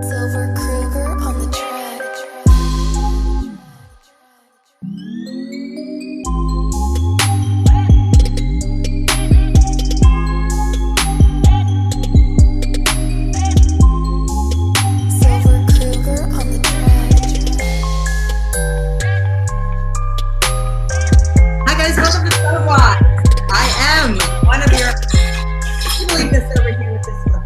Silver Kruger on the track. Silver Kruger on the track. Hi guys, welcome to So What? I am one of your. Can you believe this over here with this one?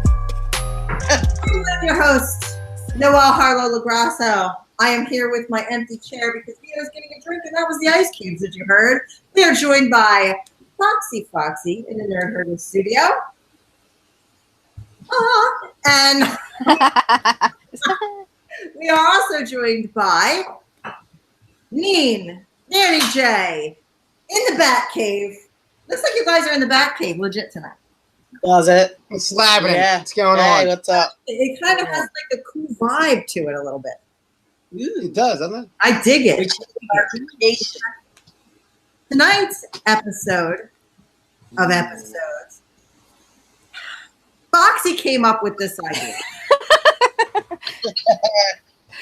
I'm your host, Noel Harlow Lagrasso. I am here with my empty chair because Vito's getting a drink, and that was the ice cubes that you heard. We are joined by Foxy in the Nerd Herding studio. And we are also joined by Danny J in the Bat Cave. Looks like you guys are in the Bat Cave legit tonight. Does it? It's slabbing. Yeah. What's going Hey, on? what's up? It kind of has like a cool vibe to it a little bit. It does, doesn't it? I dig it. Tonight's episode of episodes, Foxy came up with this idea.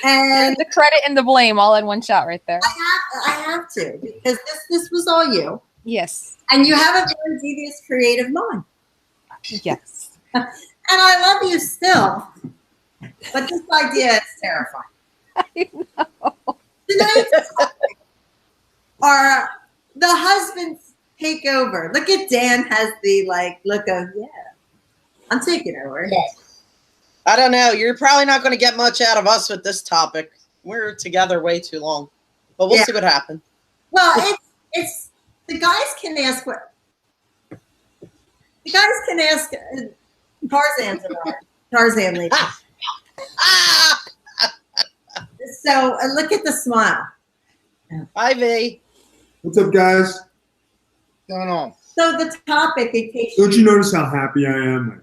And The credit and the blame all in one shot right there. I have to, because this was all you. Yes. And you have a very devious creative mind. Yes. And I love you still. But this idea is terrifying. I know. Tonight's topic are the husbands take over. Look at Dan has the look of, yeah, I'm taking over. I don't know. You're probably not going to get much out of us with this topic. We're together way too long. But we'll see what happens. Well, it's the guys can ask what the guys can ask Tarzan lady. So look at the smile. Hi, V. What's up, guys? What's going on? So the topic, in case Don't you notice how happy I am? I'm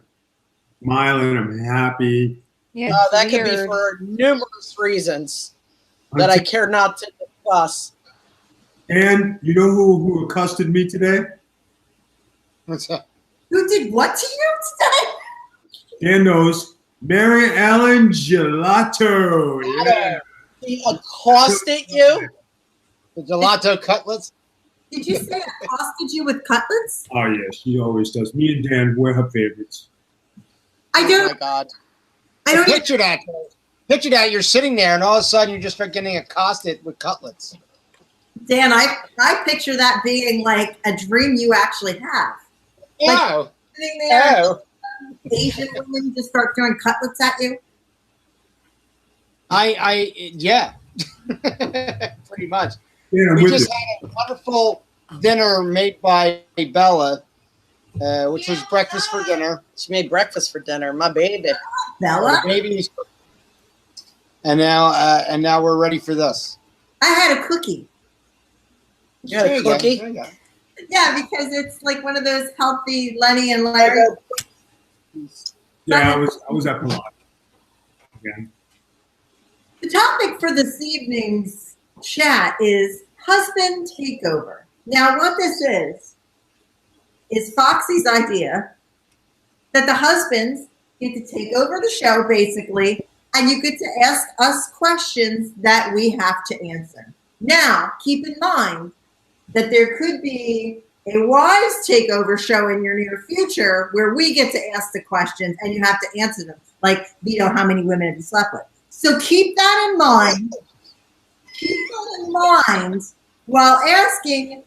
smiling, I'm happy. Yeah, That could be weird. for numerous reasons that I care not to discuss. And you know who accosted me today? What's up? who did what to you today? Dan knows. Mary Ellen Gelato. Yeah. He accosted you? The gelato cutlets? Did you say accosted you with cutlets? Oh, yeah, she always does. Me and Dan, we're her favorites. I Oh don't. my God. I don't. Picture that. Picture that. You're sitting there, and all of a sudden, you're just getting accosted with cutlets. Dan, I picture that being like a dream you actually have. Wow. Sitting there, Oh. Asian women just start throwing cutlets at you. Yeah. Pretty much. Dan, I'm We with just you. had a wonderful dinner made by Bella, which was breakfast for dinner. She made breakfast for dinner. My baby. Bella, The babies. And now we're ready for this. I had a cookie. You had There a you go. cookie? There you go. Yeah, because it's like one of those healthy Lenny and Larry. Yeah, I was at Pilates. Okay. The topic for this evening's chat is husband takeover. Now, what this is Foxy's idea that the husbands get to take over the show, basically, and you get to ask us questions that we have to answer. Now, keep in mind that there could be a wives takeover show in your near future where we get to ask the questions and you have to answer them. Like, Vito, how many women have you slept with? So keep that in mind. Keep that in mind while asking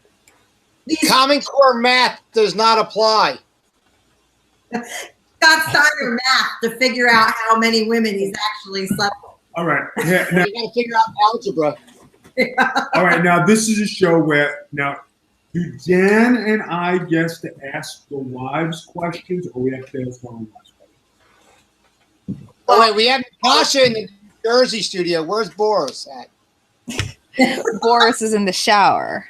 these. Common Core math does not apply. Scott Steiner math to figure out how many women he's actually slept with. All right. Yeah, now, You got to figure out algebra. all right. Now, this is a show where, now, do Dan and I get to ask the wives questions, or we have to ask our own wives questions? Oh, wait, we have Natasha in the Jersey studio. Where's Boris at? Boris is in the shower.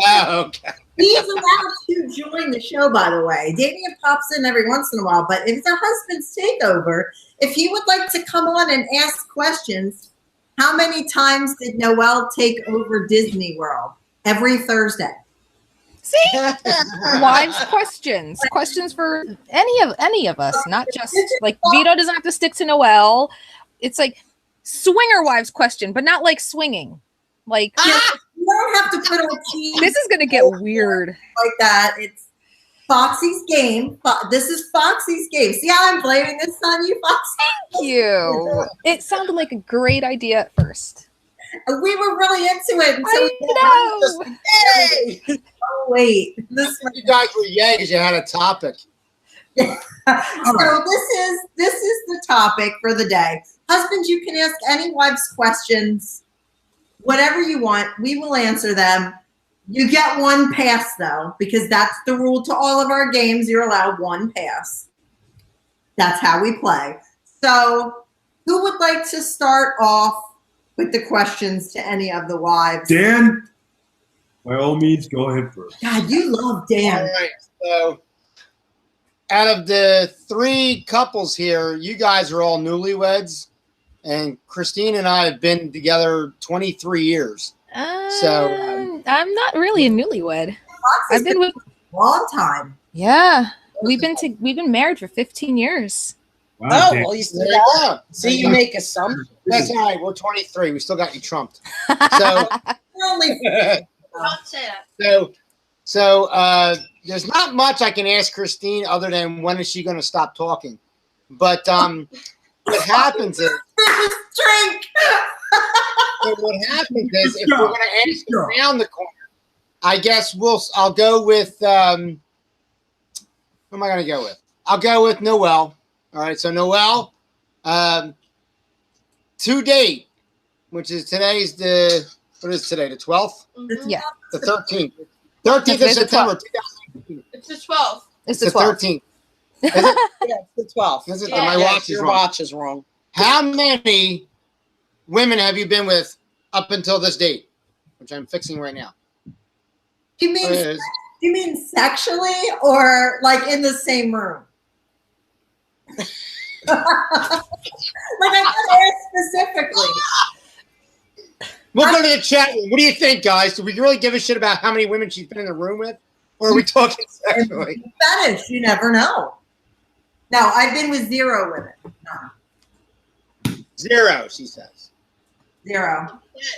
Oh, okay. He's allowed to join the show, by the way. Damien pops in every once in a while, but if it's a husband's takeover, if he would like to come on and ask questions, how many times did Noel take over Disney World? Every Thursday. See? Wives questions. Questions for any of us, not just like Vito doesn't have to stick to Noel. it's like swinger wives question, but not like swinging. Like You don't have to put on cheese this is gonna get weird. like that. It's Foxy's game. This is Foxy's game. See how I'm blaming this on you, Foxy? Thank you. It sounded like a great idea at first. We were really into it. And so I know. Hey! oh, wait. This You guys were yay because you had a topic. So this is the topic for the day. Husbands, you can ask any wives questions, whatever you want. We will answer them. You get one pass though, because that's the rule to all of our games. You're allowed one pass. That's how we play. So who would like to start off with the questions to any of the wives? Dan, by all means, go ahead first. God, you love Dan. All right. So, out of the 3 couples here, you guys are all newlyweds, and Christine and I have been together 23 years. So, I'm not really a newlywed. I've been with a long time. yeah. We've been married for 15 years. Wow, Oh, Dan. well, you still There you go. see, you make assumptions. That's all right. We're 23. We still got you trumped. So, We're only Don't say that. so there's not much I can ask Christine other than when is she going to stop talking. But what happens is, drink. what happens is, if we're going to ask around the corner, I guess I'll go with who am I going to go with? I'll go with Noelle. All right, so Noelle, to date, which is what is today, the 12th? Yeah. The 13th. 13th of Today's the September, 12th. 2018. It's the 12th. It's The the 12th. 13th. Yeah, it's the 12th. Is it? Yeah. My watch is Your wrong. watch is wrong. How many women have you been with up until this date? Which I'm fixing right now. You mean sexually or like in the same room? Like I gotta ask specifically. We'll go to the chat room. What do you think, guys? Do we really give a shit about how many women she's been in the room with? Or are we talking sexually? Fetish, you never know. No, I've been with 0 women. No, 0, she says. 0.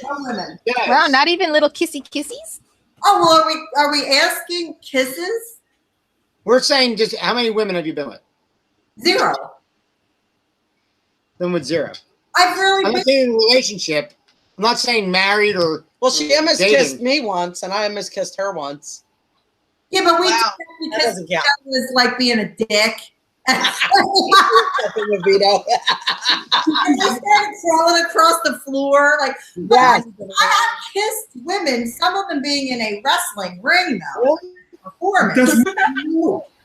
No women. Yes. Wow, not even little kissy kissies? Oh well, are we asking kisses? We're saying just how many women have you been with? 0. Been with 0. I've really I'm been. not saying in a relationship. I'm not saying married or Well, she almost dating. kissed me once, and I almost kissed her once. Yeah, but we Wow, did that because doesn't count. that was like being a dick. Taking with Vito. And just started crawling across the floor. Like, Yes. I have kissed women, some of them being in a wrestling ring, though. Performance. Doesn't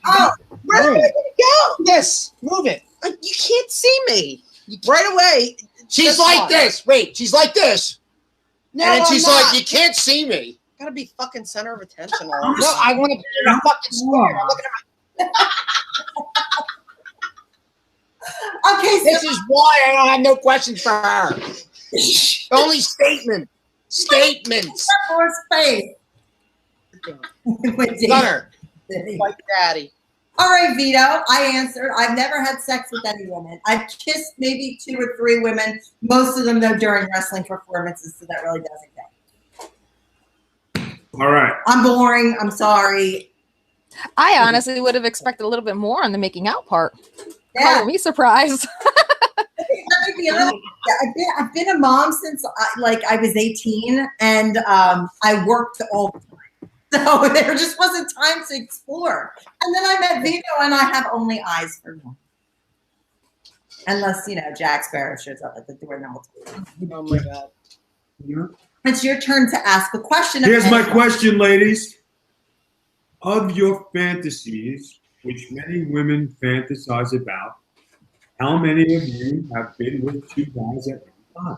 Oh, Where am I gonna go? Yes, move it. You can't see me. Right away. She's Just like one. this. Wait, she's like this. No, and then I'm she's not. like, you can't see me. Gotta be fucking center of attention. All No, I want to be in a fucking square. I'm looking at okay, This so is why I don't have no questions for her. Only statements. more space. With Dave. Gunner. like daddy. All right, Vito, I answered. I've never had sex with any woman. I've kissed maybe 2 or 3 women, most of them, though, during wrestling performances, so that really doesn't count. All right. I'm boring. I'm sorry. I honestly would have expected a little bit more on the making out part. Yeah. Color me surprised. Let me be honest. I've been a mom since I was 18, and I worked all the time. So there just wasn't time to explore. And then I met Vito, and I have only eyes for him. Unless, Jack Sparrow shows up at the door. No, Oh my god. it's your turn to ask a question. Here's my question, ladies. Of your fantasies, which many women fantasize about, how many of you have been with 2 guys at one time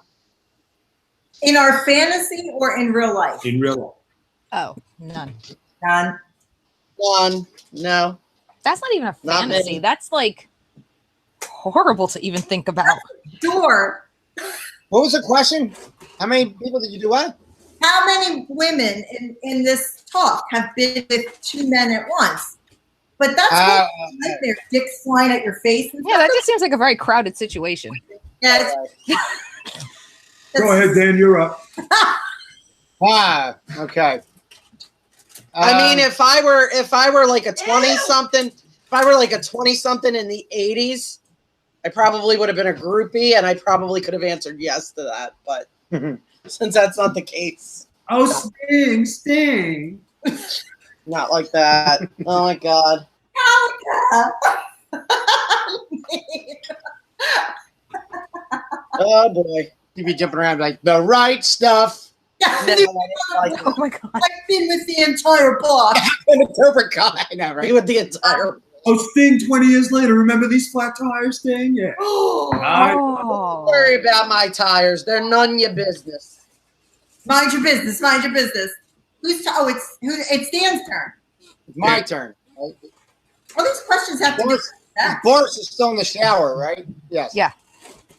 In our fantasy or in real life? in real life? Oh, none. None. One. No. That's not even a Not fantasy. many. That's like horrible to even think about. Sure. What was the question? How many people did you do what? How many women in this talk have been with 2 men at once? But that's like their dicks flying at your face. And Yeah, that just seems like a very crowded situation. Yes. Go ahead, Dan. You're up. Okay. I mean, if I were like a 20-something, in the 80s, I probably would have been a groupie, and I probably could have answered yes to that. But since that's not the case, Oh, Sting. not like that. Oh my God. Oh boy. You'd be jumping around like the right stuff. No, I didn't like Oh my god. I've been with the entire block. And the Cobra Kai, I know, it. right? With the entire. Oh, Sting 20 years later. Remember these flat tires, Sting? Yeah. Don't worry about my tires. They're none your business. Mind your business. Mind your business. It's Dan's turn. It's my turn. All these questions have to be back. Boris is still in the shower, right? Yes. Yeah.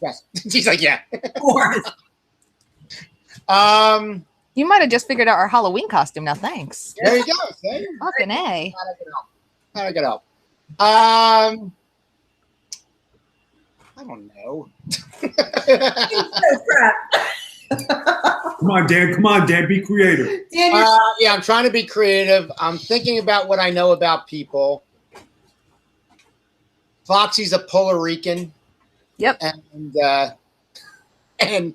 Yes. She's like, yeah. Boris. You might have just figured out our Halloween costume. Now, thanks. There you go. See? Fucking A. How do I get help? I don't know. Come on, Dan. Be creative. Dan, Yeah, I'm trying to be creative. I'm thinking about what I know about people. Foxy's a Puerto Rican. Yep. And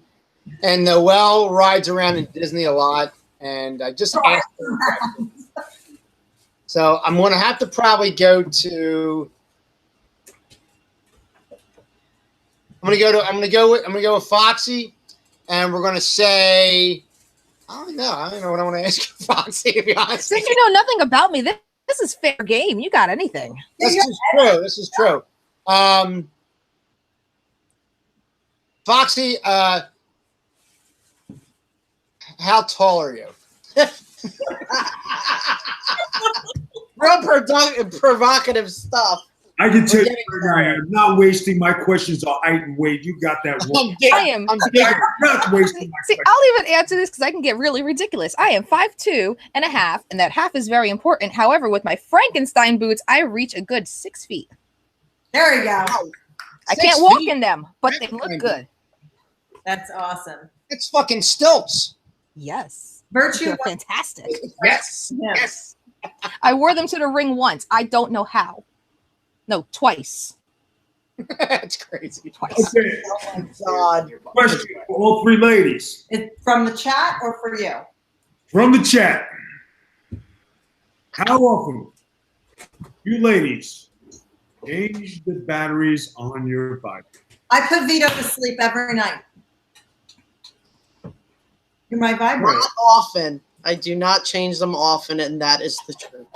Noelle rides around in Disney a lot, and I just asked her questions. So I'm going to have to probably go to. I'm going to go with Foxy, and we're going to say. I don't know what I want to ask you, Foxy. To be honest, Since you know nothing about me, this is fair game. You got anything? This is true. Foxy, how tall are you? Real provocative stuff. I can tell you right now, I'm not wasting my questions on height and weight. You got that wrong. I'm Not wasting my See, questions. I'll even answer this because I can get really ridiculous. I am 5'2" and a half, and that half is very important. However, with my Frankenstein boots, I reach a good 6 feet. there you go. I can't walk in them, but they look good. That's awesome. It's fucking stilts. Yes. Virtue. They're fantastic. Yes. Yeah. Yes. I wore them to the ring once. I don't know how. No, twice. That's crazy. Twice. Okay. Oh my God. Question for all three ladies It's from the chat or for you? from the chat. How often, you ladies, change the batteries on your bike? I put Vito to sleep every night. You're my vibrator. Not often. I do not change them often, and that is the truth.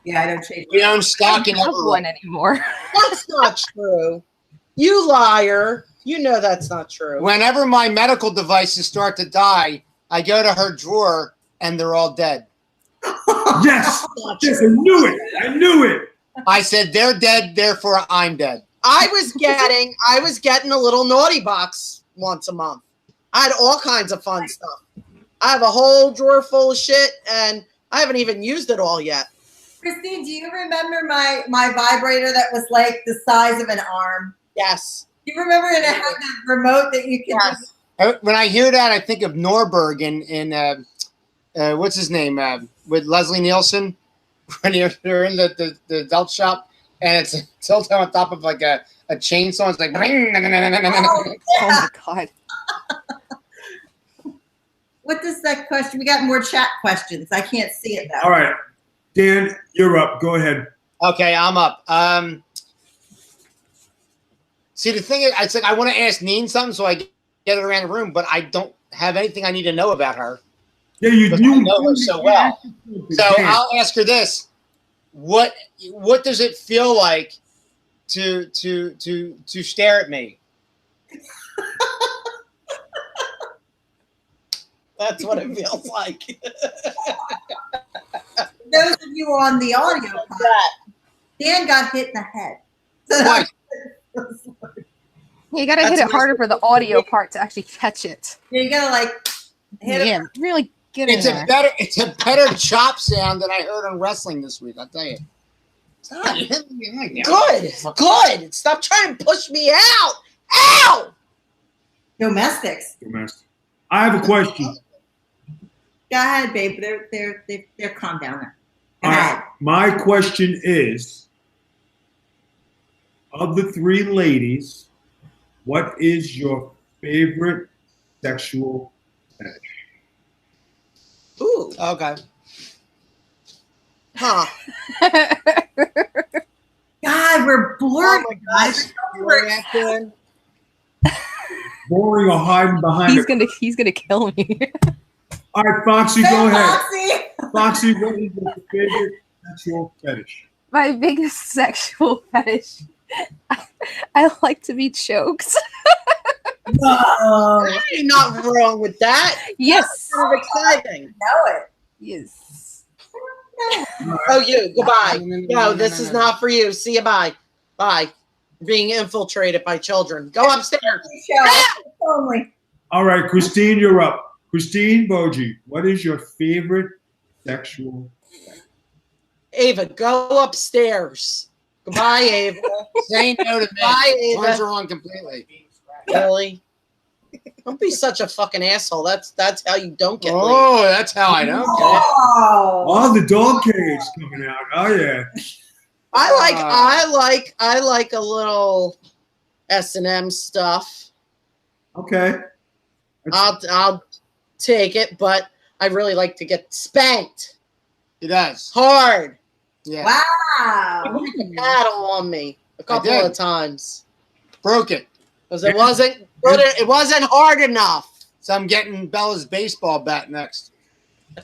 Yeah, I don't change. We own I stock in don't have one anymore. That's not true. You liar. You know that's not true. Whenever my medical devices start to die, I go to her drawer and they're all dead. Yes. Not Yes, true. I knew it. I said they're dead, therefore I'm dead. I was getting a little naughty box once a month. I had all kinds of fun stuff. I have a whole drawer full of shit, and I haven't even used it all yet. Christine, do you remember my vibrator that was like the size of an arm? Yes. Do you remember it had that remote that you could Yes. When I hear that, I think of Norberg in what's his name, with Leslie Nielsen, when they're in the adult shop, and it's tilted on top of like a chainsaw. It's like, Oh my god. What is that question? We got more chat questions. I can't see it though. All right. Dan, you're up. Go ahead. okay, I'm up. See, the thing is, it's like I want to ask Neen something, so I get it around the room, but I don't have anything I need to know about her. Yeah, you Because I know her so well. So I'll ask her this: what does it feel like to stare at me? That's what it feels like. Those of you on the audio pod, Dan got hit in the head. Twice. You gotta hit it harder for the audio part to actually catch it. You gotta like hit it. Yeah, really get in It's there. it's a better chop sound than I heard on wrestling this week. I'll tell you. Good. Stop trying to push me out. Ow! Domestics. Domestic. I have a question. Go ahead, babe. They're calm down there. Go All right. ahead. My question is, of the three ladies, what is your favorite sexual fetish? Ooh. Okay. Huh. God, we're bored. Oh my gosh. You know that, Dan? Boring or hiding behind He's gonna kill me. All right, Foxy, Hey, go ahead. Foxy. Foxy, what is your favorite sexual fetish? My biggest sexual fetish. I like to be choked. No. Ain't nothing wrong with that. Yes. Kind of exciting. Know it. Yes. Oh, you. Goodbye. No, No, this is not for you. See you. Bye. Bye. Being infiltrated by children. Go upstairs. Only. All right, Christine, you're up. Christine Boji, what is your favorite sexual fetish? Ava, go upstairs. Goodbye, Ava. Saying no to me. Bye, Ava. Turns her on completely. Really? Don't be such a fucking asshole. That's how you don't get laid. Oh, that's how I don't get it. Oh. Oh, the dog cage coming out. Oh yeah. I like a little S&M stuff. Okay. I'll take it, but I really like to get spanked He does. hard. Yeah. Wow. Put the paddle on me a couple did. of times Broke it. because it wasn't good. It wasn't hard enough. So I'm getting Bella's baseball bat next.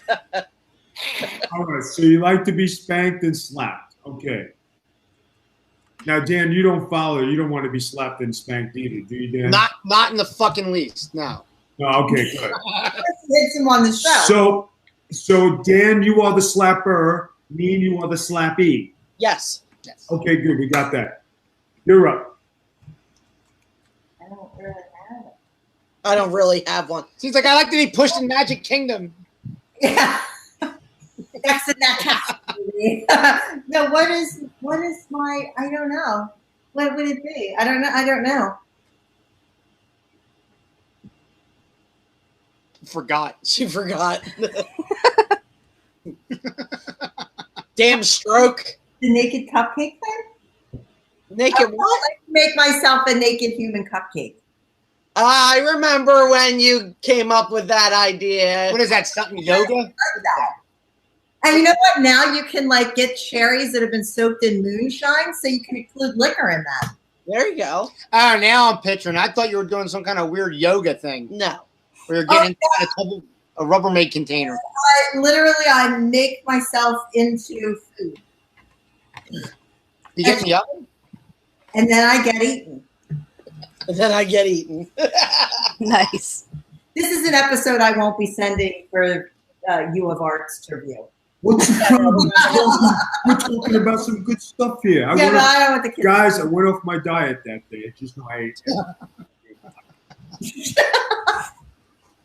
All right. So you like to be spanked and slapped. Okay. Now, Dan, you don't follow. You don't want to be slapped and spanked either, do you, Dan? Not in the fucking least. No. No. Okay. Good. Hits him on the show. So Dan, you are the slapper. Me and you are the slappee. Yes. Yes. Okay. Good. We got that. You're up. I don't really have it. I don't really have one. Seems like I like to be pushed in Magic Kingdom. Yeah. That's in that category. No, what is my, I don't know. What would it be? I don't know. Forgot. She forgot. Damn stroke. The naked cupcake thing? Naked I what? would like to make myself a naked human cupcake. I remember when you came up with that idea. What is that? Something yoga? Like that. And you know what? Now you can like get cherries that have been soaked in moonshine, so you can include liquor in that. There you go. Oh, now I'm picturing. I thought you were doing some kind of weird yoga thing No. where you're getting inside a Rubbermaid container. I make myself into food, You get in the oven? and then I get eaten. And then I get eaten. Nice. This is an episode I won't be sending for U of Arts to view. What's the problem? We're talking about some good stuff here. Yeah, but I don't want the kids. Guys, I went off my diet that day. I just know I ate.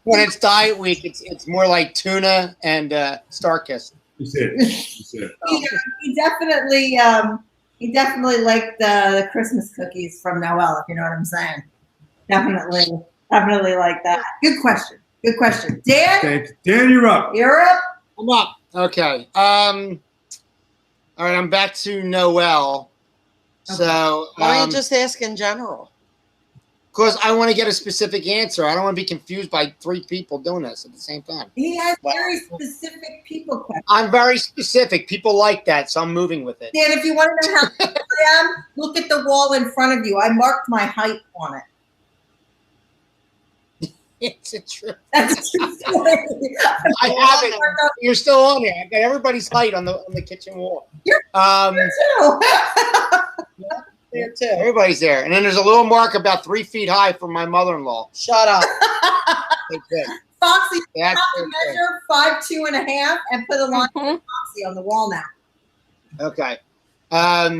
When it's diet week, it's more like tuna and Starkist. That's it. That's it. He definitely liked the Christmas cookies from Noel, if you know what I'm saying. Definitely like that. Good question. Dan, Thanks. Dan, you're up. you're up. I'm up. Okay. All right, I'm back to Noel. So, Why don't you just ask in general? because I want to get a specific answer. I don't want to be confused by three people doing this at the same time. He has very specific people questions. I'm very specific. People like that, so I'm moving with it. Dan, if you want to know how tall I am, look at the wall in front of you. I marked my height on it. It's a true. That's a true story. I have it. You're still on here. I got everybody's height on the kitchen wall. You're too. There too. Everybody's there, and then there's a little mark about 3 feet high from my mother-in-law. Shut up. That's it. Foxy, you have That's to okay. measure 5'2.5" and put a line of Foxy on the wall now. Okay. All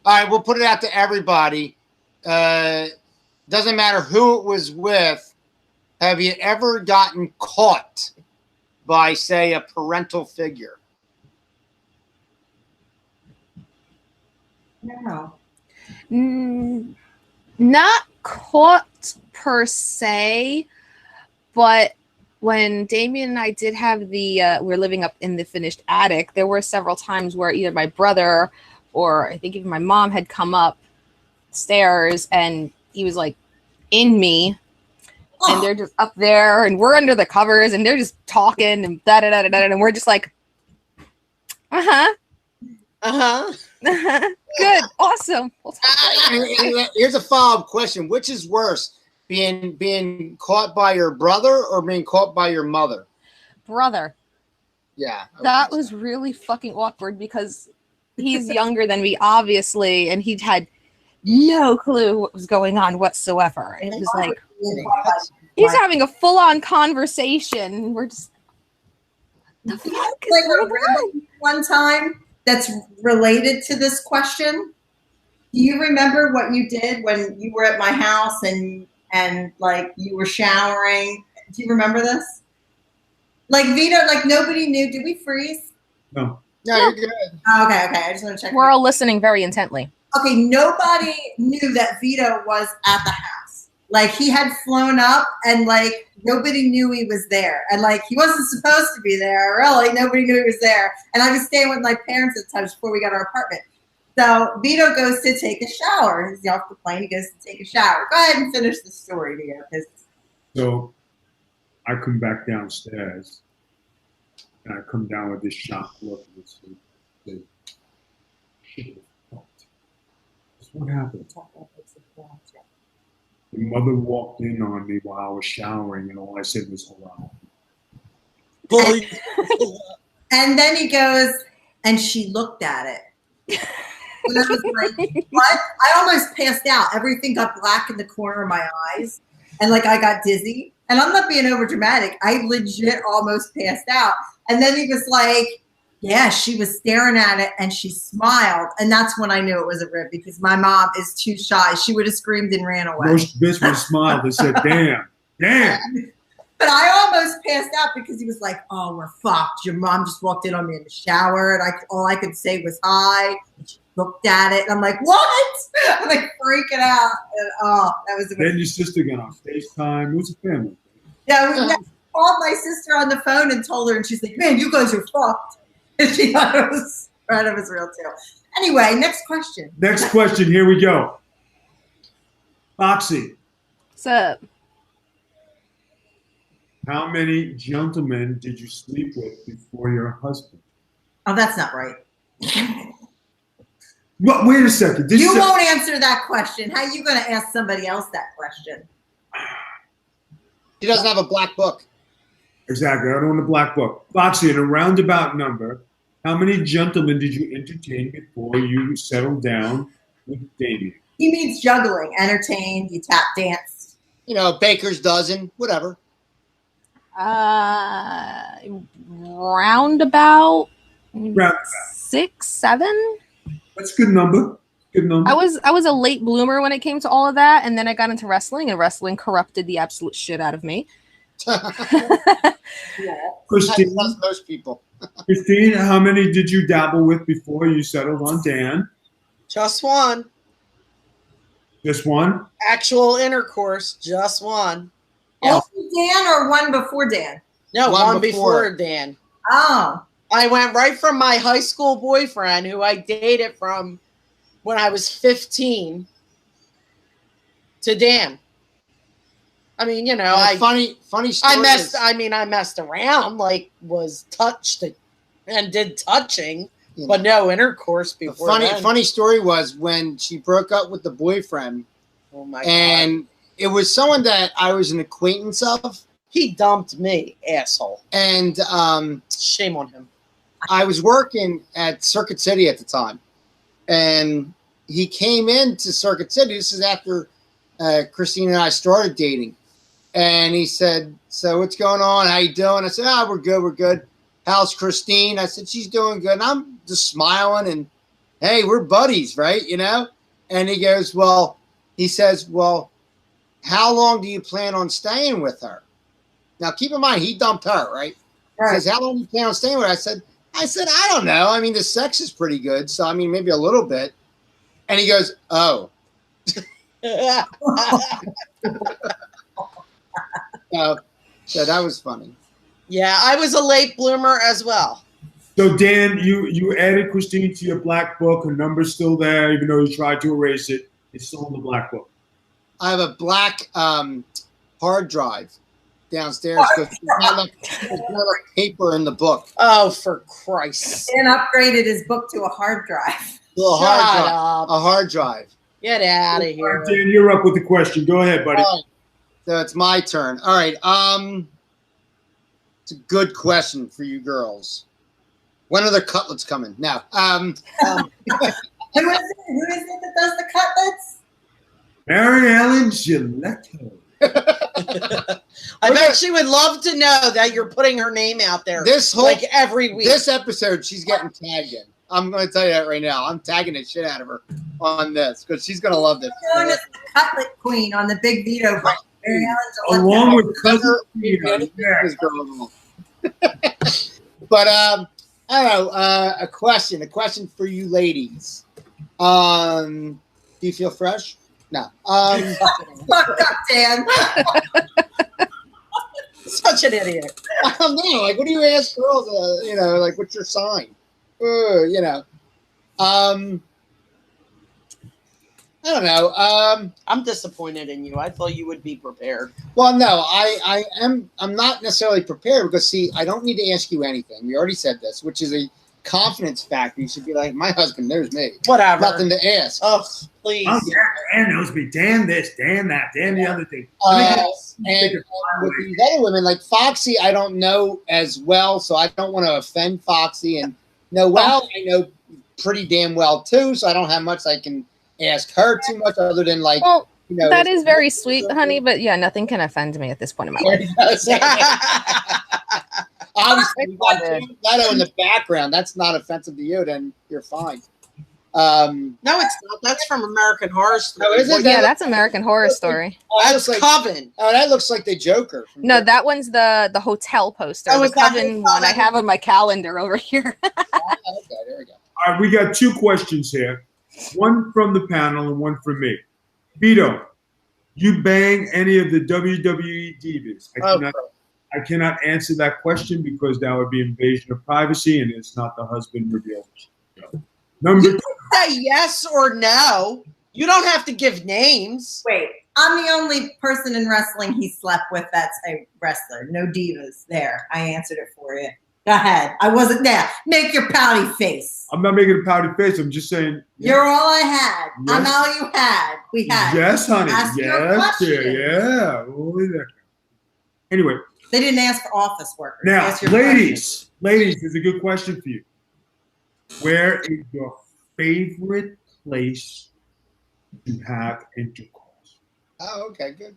right, we'll put it out to everybody. Doesn't matter who it was with. Have you ever gotten caught by, say, a parental figure? No. No, Not caught per se, but when Damien and I did have we were living up in the finished attic, there were several times where either my brother or I think even my mom had come up stairs and he was like in me and they're just up there and we're under the covers and they're just talking and da da da da da and we're just like, good, awesome. We'll talk Here's a follow-up question: which is worse, being caught by your brother or being caught by your mother? Brother. Yeah, that was really fucking awkward because he's younger than me, obviously, and he'd had no clue what was going on whatsoever. It was like he's having a full-on conversation. We're just the fuck is going on? One time that's related to this question. Do you remember what you did when you were at my house and like you were showering? Do you remember this? Like Vito, like nobody knew. Did we freeze? No. No, you're good. Oh, okay. I just want to check. We're all listening very intently. Okay, nobody knew that Vito was at the house. Like he had flown up and like nobody knew he was there. And like he wasn't supposed to be there, really. Nobody knew he was there. And I was staying with my parents at the time before we got our apartment. So Vito goes to take a shower. He's off the plane, he goes to take a shower. Go ahead and finish the story, Vito. So I come back downstairs and I come down with this shocked look and say, shit was fucked. What happened? The mother walked in on me while I was showering, and all I said was hello. And then he goes, and she looked at it. And I was like, what? I almost passed out. Everything got black in the corner of my eyes. And like I got dizzy. And I'm not being over dramatic. I legit almost passed out. And then he was like, yeah, she was staring at it and she smiled. And that's when I knew it was a rib because my mom is too shy. She would have screamed and ran away. Most bitch would have smiled and said, damn. But I almost passed out because he was like, oh, we're fucked. Your mom just walked in on me in the shower. And all I could say was hi. And she looked at it. And I'm like, what? I'm like freaking out. And, that was amazing. Then your sister got on FaceTime. It was a family. Yeah, I called my sister on the phone and told her. And she's like, man, you guys are fucked. And she thought it was real too. Anyway, next question. Next question. Here we go. Foxy. What's up? How many gentlemen did you sleep with before your husband? Oh, that's not right. Well, wait a second. You won't answer that question. How are you going to ask somebody else that question? He doesn't have a black book. Exactly. I don't want a black book. Foxy, in a roundabout number, how many gentlemen did you entertain before you settled down with Damien? He means juggling, entertained, you tap dance. You know, baker's dozen, whatever. Roundabout 6, 7. That's a good number. Good number. I was a late bloomer when it came to all of that, and then I got into wrestling, and wrestling corrupted the absolute shit out of me. Christine, that's most people. Christine, how many did you dabble with before you settled on Dan? Just one. Just one? Actual intercourse, just one. Yeah. Only Dan or one before Dan? No, one before Dan. Oh. I went right from my high school boyfriend, who I dated from when I was 15, to Dan. I mean, you know, funny story. I messed around, like was touched and did touching, but no intercourse before. Funny story was when she broke up with the boyfriend. Oh my God. It was someone that I was an acquaintance of. He dumped me, asshole. And shame on him. I was working at Circuit City at the time, and he came into Circuit City. This is after Christine and I started dating. And he said, so what's going on? How you doing? I said, we're good. We're good. How's Christine? I said, she's doing good. And I'm just smiling and, hey, we're buddies, right? You know? And he goes, he says, how long do you plan on staying with her? Now, keep in mind, he dumped her, right? He says, how long do you plan on staying with her? I said, I don't know. I mean, the sex is pretty good. So, I mean, maybe a little bit. And he goes, oh. So that was funny. Yeah, I was a late bloomer as well. So Dan, you added Christine to your black book. Her number's still there, even though you tried to erase it. It's still in the black book. I have a black hard drive downstairs because there's no paper in the book. Oh, for Christ's sake. Dan upgraded his book to a hard drive. A Shut hard drive. up. A hard drive. Get out of All here. right, Dan, you're up with the question. Go ahead, buddy. All right. So it's my turn. All right. It's a good question for you girls. When are the cutlets coming? Now. Who is it? Who is it that does the cutlets? Mary Ellen Gilletto. I bet she would love to know that you're putting her name out there like every week. This episode, she's getting tagged in. I'm going to tell you that right now. I'm tagging the shit out of her on this because she's going to love this. Known as the Cutlet Queen on the Big Vito brand. Mary Ellen Gilletto. Along with cousin But I don't know. A question for you ladies. Do you feel fresh? No. Fuck up, Dan. Such an idiot. I don't know. Like, what do you ask girls? Like, what's your sign? I don't know. I'm disappointed in you. I thought you would be prepared. Well, no, I'm not necessarily prepared because, see, I don't need to ask you anything. We already said this, which is a confidence factor. You should be like, my husband, there's me. Whatever. Nothing to ask. Oh, please. Oh, Dan knows me. Dan this, Dan that, Dan the other thing. And with these other women, like Foxy, I don't know as well, so I don't want to offend Foxy. And Noelle, I know pretty damn well, too, so I don't have much I can ask her too much other than, like, Well, that is very sweet, honey, but yeah, nothing can offend me at this point in my life. Obviously, we got Leto in the background. That's not offensive to you, then you're fine. No, it's not. That's from American Horror Story. Oh, is it? Yeah, that's American Horror Story. That's Coven. Oh, that looks like the Joker. No, that one's the hotel poster. Oh, the is that Coven the one I Coven? have on my calendar over here. Okay, there we go. All right, we got two questions here. One from the panel and one from me. Vito, you bang any of the WWE divas? I cannot answer that question because that would be invasion of privacy and it's not the husband revealed. So, number two. Say yes or no. You don't have to give names. Wait, I'm the only person in wrestling he slept with that's a wrestler. No divas. There, I answered it for you. Go ahead. I wasn't there. Make your pouty face. I'm not making a pouty face. I'm just saying. You're all I had. Yes. I'm all you had. We had. Yes, honey. Ask your Yes, dear. question. Yeah. Only that. Anyway, They didn't ask for office workers. They now, asked your ladies, there's a good question for you. Where is your favorite place to have intercourse? Oh, okay, good.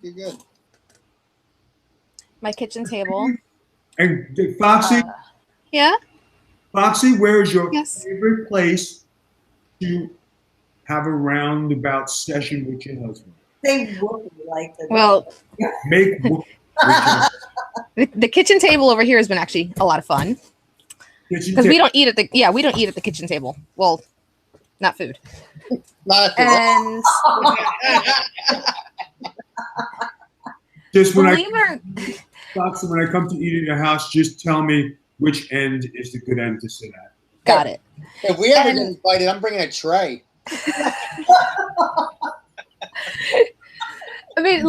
My kitchen table. And Foxy, Yeah. Foxy, where is your Yes. favorite place to have a roundabout session with your husband? They would like the Well, Make the kitchen table over here has been actually a lot of fun because we don't eat at the kitchen table. Well, not food. And just when believe I it or Foxy, when I come to eat at your house, just tell me which end is the good end to sit at. got it. If we ever get invited, I'm bringing a tray. I mean,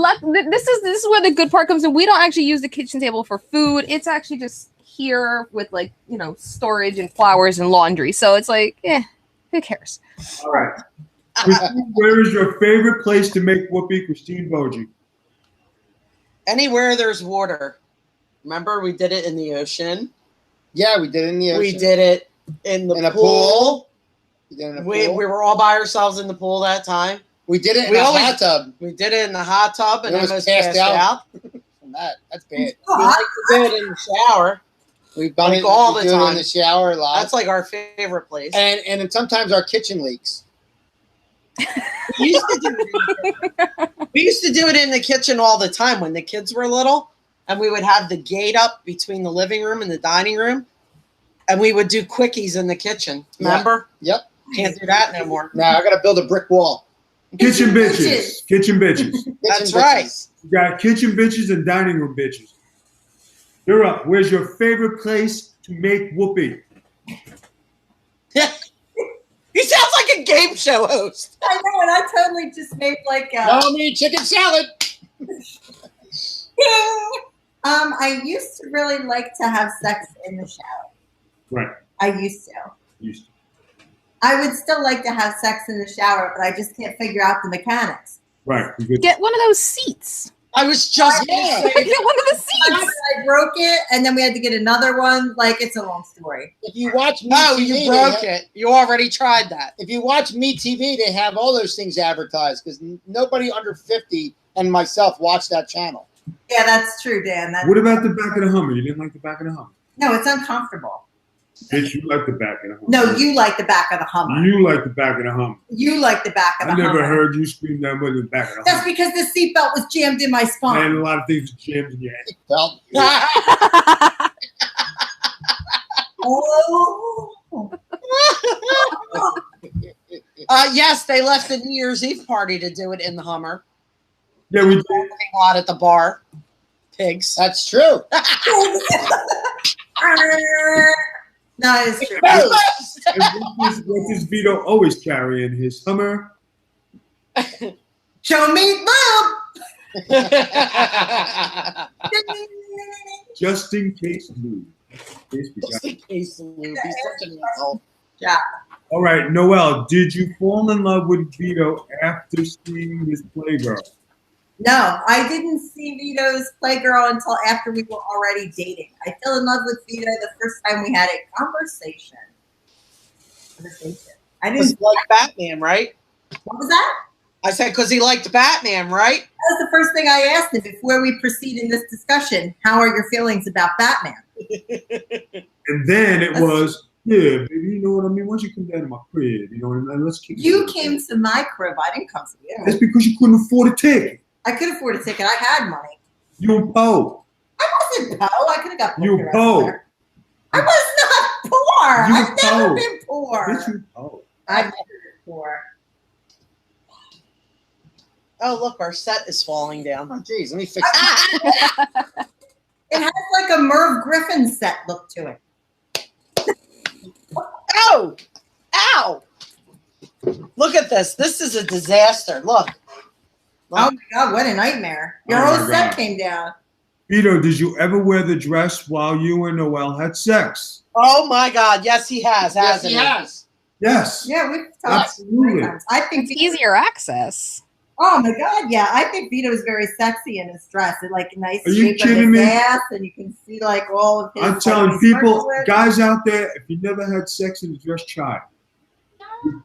this is where the good part comes in. We don't actually use the kitchen table for food. It's actually just here with, like, storage and flowers and laundry. So it's like, who cares? All right. Christine, where is your favorite place to make whoopee, Christine Boji? Anywhere there's water. Remember, we did it in the ocean. Yeah, we did it in the ocean. We did it in the In a pool. pool. We did it in a We pool. were all by ourselves in the pool that time. We did it in We a always- hot tub. We did it in the hot tub and We almost almost passed passed out. From that. That's bad. We like to do it in the shower. We've done Like it all we the do it in time. the shower a lot. That's like our favorite place. and then sometimes our kitchen leaks. We used to do it in the kitchen all the time when the kids were little, and we would have the gate up between the living room and the dining room, and we would do quickies in the kitchen. Remember? Yep. Can't do that no more. Now I got to build a brick wall. Kitchen bitches. Kitchen bitches. That's right. You got kitchen bitches and dining room bitches. You're up. Where's your favorite place to make whoopee? He sounds like a game show host. I know, and I totally just made like a Tell me chicken salad. I used to really like to have sex in the shower. Right. I used to. I would still like to have sex in the shower, but I just can't figure out the mechanics. Right. You good? Get one of those seats. I was just Get one of the seats. I broke it, and then we had to get another one. Like, it's a long story. If you watch Me Oh, TV, you broke it. You already tried that. If you watch Me TV, they have all those things advertised because nobody under 50 and myself watch that channel. Yeah, that's true, Dan. What about the back of the Hummer? You didn't like the back of the Hummer? No, it's uncomfortable. Bitch, you like the back of the Hummer. No, you like the back of the Hummer. You like the back of the Hummer. You like the back of the I Hummer. never heard you scream that much in the back of the That's Hummer. because the seatbelt was jammed in my spine. And a lot of things are jammed in your head. Well, Oh. Yes, they left the New Year's Eve party to do it in the Hummer. Yeah, we did. A lot at the bar. Pigs. that's true. No, it's true. And what does Vito always carry in his Hummer? Show me love. Just in case lube. Just in case Lou, he's such an asshole. Yeah. All right, Noelle, did you fall in love with Vito after seeing his Playgirl? No, I didn't see Vito's Playgirl until after we were already dating. I fell in love with Vito the first time we had a conversation. I Because didn't. he liked Batman, right? What was that? I said because he liked Batman, right? That was the first thing I asked him before we proceed in this discussion. How are your feelings about Batman? And then it was, yeah, baby, you know what I mean? Why don't you come down to my crib? You know what I mean? Let's keep You came to my crib. I didn't come to you. That's because you couldn't afford a ticket. I could afford a ticket. I had money. You poor. I wasn't poor. I could have got You poor. poor. I was not poor. You I've never poor. been poor. Yes, you poor. I've never been poor. Oh, look, our set is falling down. Oh, geez, let me fix that. It has like a Merv Griffin set look to it. Oh! Ow! Look at this. This is a disaster. Look. Oh my God, what a nightmare. Your Oh my whole set God. came down. Vito, did you ever wear the dress while you and Noelle had sex? Oh my God. Yes, he has, Yes, hasn't he has. Yes. Yeah, we've talked Absolutely. many times. I think It's easier access. Oh my God, yeah. I think Vito is very sexy in his dress. It like nice Are you shape of kidding his me? ass, and you can see like all of his. I'm like, telling his people, circlet. guys out there, if you never had sex in a dress, try it.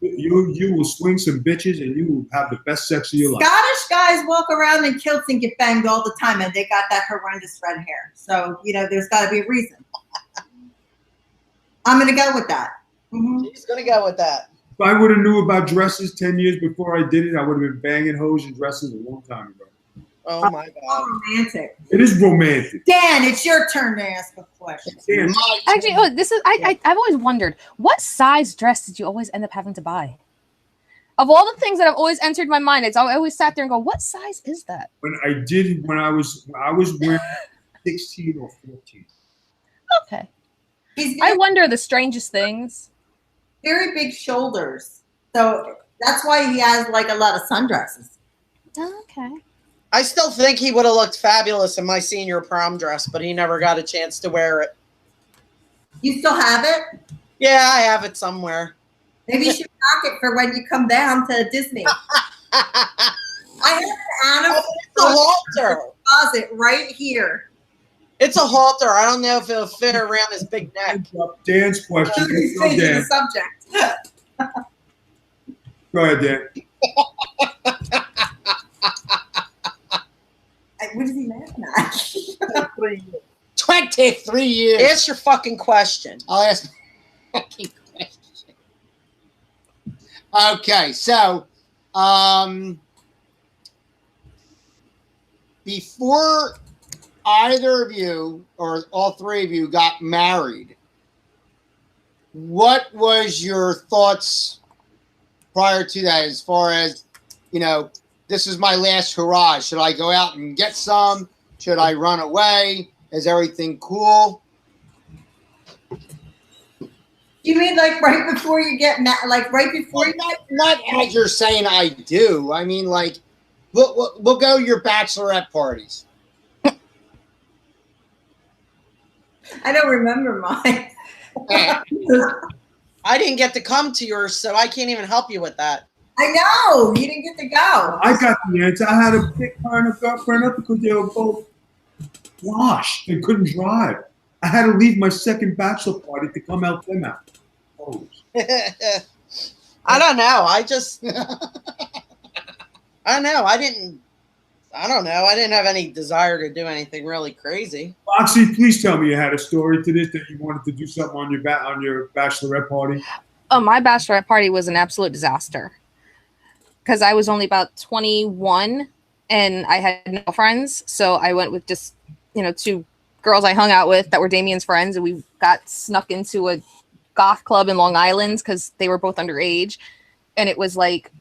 You will swing some bitches and you will have the best sex of your life. Scottish guys walk around in kilts and get banged all the time, and they got that horrendous red hair. So there's got to be a reason. I'm gonna go with that. Mhm. He's going to go with that. If I would have knew about dresses 10 years before I did it, I would have been banging hoes and dresses a long time ago. Oh my God. How romantic. It is romantic. Dan, it's your turn to ask a question. Dan, Actually, this is I've always wondered, what size dress did you always end up having to buy? Of all the things that have always entered my mind, I always sat there and go, what size is that? when I was wearing 16 or 14. Okay. He's I very, wonder the strangest things. very big shoulders, so that's why he has like a lot of sundresses. Okay. I still think he would have looked fabulous in my senior prom dress, but he never got a chance to wear it. You still have it? Yeah, I have it somewhere. Maybe you should pack it for when you come down to Disney. I have an Anna It's a halter. closet right here. It's a halter. I don't know if it'll fit around his big neck. Dan's question. Let's go, Change the Dan. subject. Go ahead, Dan. What is he laughing at? 23 years. Ask your fucking question. I'll ask my fucking question. Okay, so before either of you or all three of you got married, what was your thoughts prior to that as far as this is my last hurrah. Should I go out and get some? Should I run away? Is everything cool? You mean like right before you get like right before you? Not as you're saying I do. I mean, like, we'll go to your bachelorette parties. I don't remember mine. I didn't get to come to yours, so I can't even help you with that. I know you didn't get to go. I got the answer. I had to pick her and her girlfriend up because they were both washed and couldn't drive. I had to leave my second bachelor party to come help them out. Oh. I don't know. I don't know. I don't know. I didn't have any desire to do anything really crazy. Foxy, please tell me you had a story to this that you wanted to do something on your bachelorette party. Oh, my bachelorette party was an absolute disaster because I was only about 21 and I had no friends. So I went with just, 2 girls I hung out with that were Damien's friends, and we got snuck into a goth club in Long Island because they were both underage. And it was like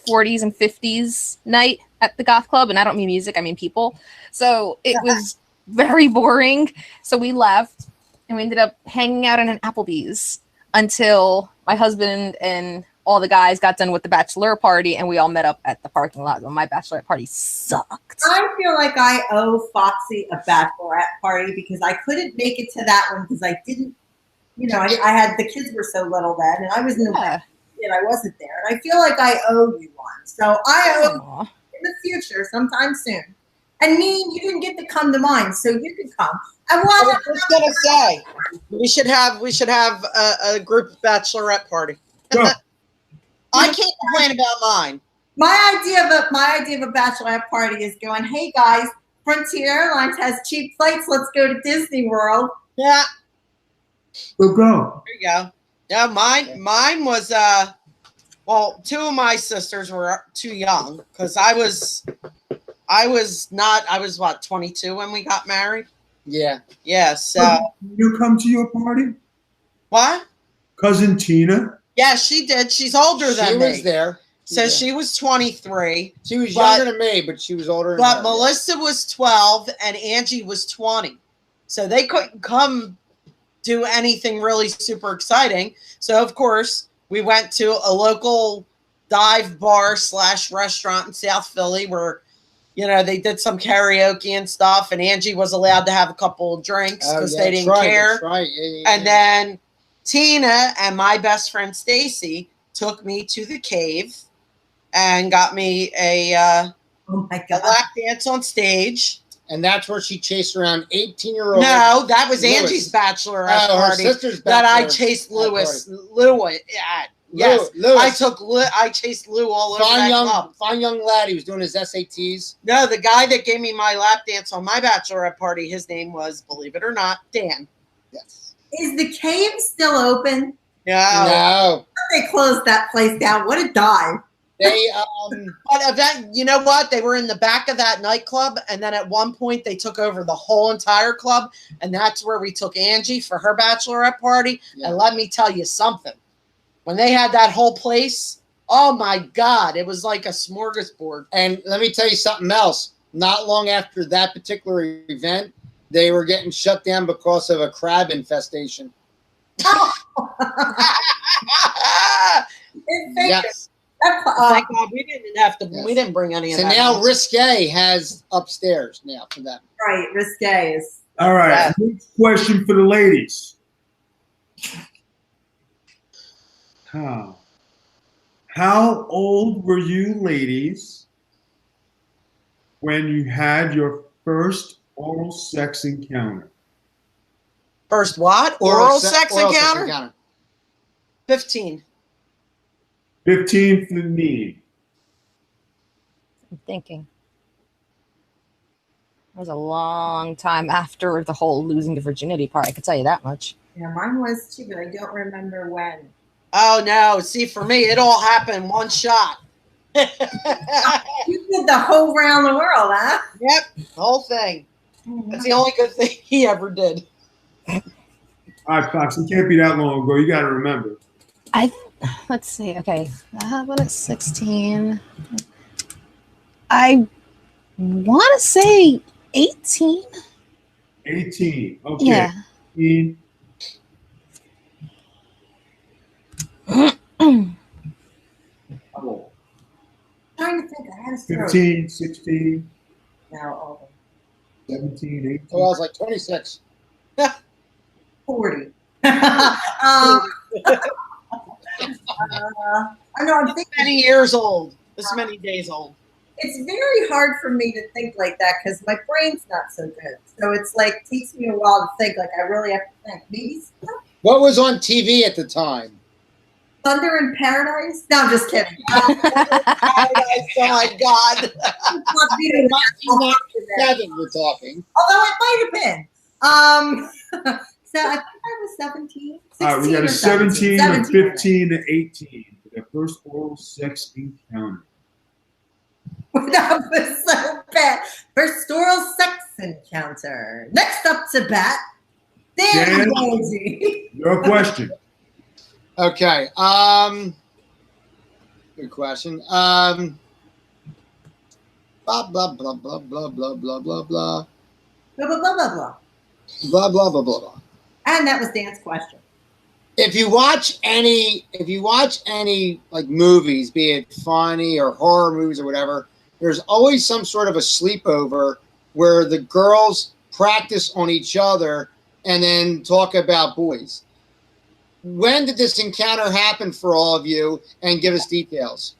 40s and 50s night at the goth club. And I don't mean music, I mean people. So it was very boring. So we left and we ended up hanging out in an Applebee's until my husband and all the guys got done with the bachelor party, and we all met up at the parking lot. My bachelorette party sucked. I feel like I owe Foxy a bachelorette party because I couldn't make it to that one because I didn't, I had the kids were so little then, and I was in the and I wasn't there. And I feel like I owe you one. So I owe in the future, sometime soon. And you didn't get to come to mine, so you could come. And I was just gonna say we should have a group bachelorette party. Go. I can't complain about mine. My idea of a bachelorette party is going, hey guys, Frontier Airlines has cheap flights. Let's go to Disney World. Yeah. So go. There you go. Yeah, mine was well, 2 of my sisters were too young because I was what, 22 when we got married? Yeah. Yeah, so You come to your party? what? Cousin Tina? Yeah, she did. She's older than me. She was there. So she was 23. She was younger than me, but she was older than But Melissa was 12 and Angie was 20. So they couldn't come do anything really super exciting. So, of course, we went to a local dive bar / restaurant in South Philly where, they did some karaoke and stuff. And Angie was allowed to have a couple of drinks because they didn't care. That's right. And then Tina and my best friend Stacy took me to the cave and got me a lap dance on stage. And that's where she chased around 18-year-old. No, that was Angie's bachelorette party. Her sister's that I chased Lewis. Yes, Lewis. I chased Lou all over that club. Fine young lad. He was doing his SATs. No, the guy that gave me my lap dance on my bachelorette party, his name was, believe it or not, Dan. Yes. Is the cave still open? No. They closed that place down. What a dive. They but you know what? They were in the back of that nightclub, and then at one point they took over the whole entire club, and that's where we took Angie for her bachelorette party. Yeah. And let me tell you something. When they had that whole place, oh my God, it was like a smorgasbord. And let me tell you something else. Not long after that particular event, they were getting shut down because of a crab infestation. Yes. Thank God we didn't have to. Yes. We didn't bring any of that. So now Risque has upstairs now for them. Right, Risque is. All right. Yeah. Next question for the ladies. How old were you ladies when you had your first oral sex encounter? First what? Oral sex encounter? 15. 15 for me. I'm thinking. It was a long time after the whole losing the virginity part. I could tell you that much. Yeah, mine was too, but I don't remember when. Oh, no. See, for me, it all happened one shot. You did the whole round the world, huh? Yep, the whole thing. That's the only good thing he ever did. All right, Fox, it can't be that long ago. You got to remember. let's see. Okay, when it's 16, I want to say 18. 18. Okay. Yeah. 18. How old? Trying to think. I had a stroke. 15, 16, Now older. 17, 18. Oh, I was like 26. 40. I know. I'm thinking. Many years old. This many days old. It's very hard for me to think like that because my brain's not so good. So it's like takes me a while to think. Like I really have to think. Maybe What was on TV at the time? Thunder in Paradise. No, I'm just kidding. Oh my God. 7, we're talking. Although it might have been. So I think I was 17. 16 All right, we got or a 17, a 17. 15, an 18 for their first oral sex encounter. That was so bad. First oral sex encounter. Next up to bat, Dan and Vito. Your question. Okay. Good question. Blah blah blah blah blah blah blah blah blah Blah, blah, blah, blah, blah. blah blah blah blah. And that was Dan's question. If you watch any like movies, be it funny or horror movies or whatever, there's always some sort of a sleepover where the girls practice on each other and then talk about boys. When did this encounter happen for all of you? And give us details.